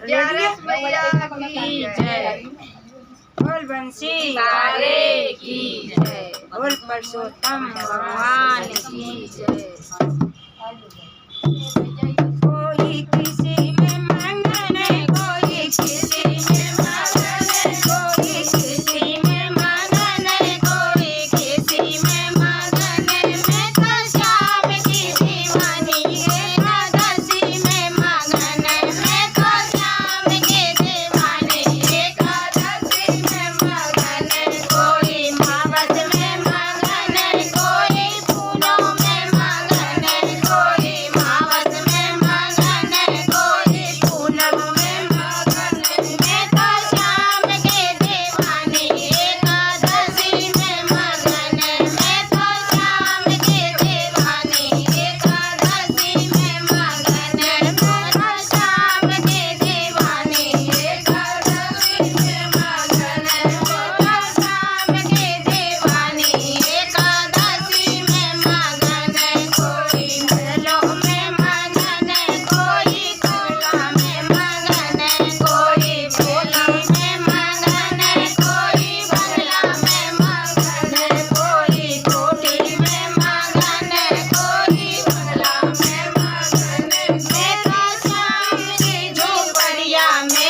ग्यारस मैया की जय। बोल बंसी तारे की जय। बोल पुरुषोत्तम भगवान की जय। कोई किसी में मंगन कोई किसी में मगन कोई किसी में मगन कोई किसी में मगन मैं तो श्याम की दीवानी एकादशी में मगन मैं तो श्याम की दीवानी एकादशी में मगन कोई मावस में मगन कोई फूलों में मगन कोई मावस में मगन कोई पूनम में मगन मैं तो श्याम की दीवानी एकादशी में मगन मैं तो श्याम की दीवानी एकादशी में मगन मैं तो श्याम की दीवानी एकादशी में मगन मैं तो श्याम की दीवानी एकादशी में मगन कोई फूलों में मगन कोई फूलों में मगन कोई फूलों में मगन कोई बंगला में मगन कोई कोठी में मगन कोई बंगला में मगन मैं तो श्याम की झोपड़िया में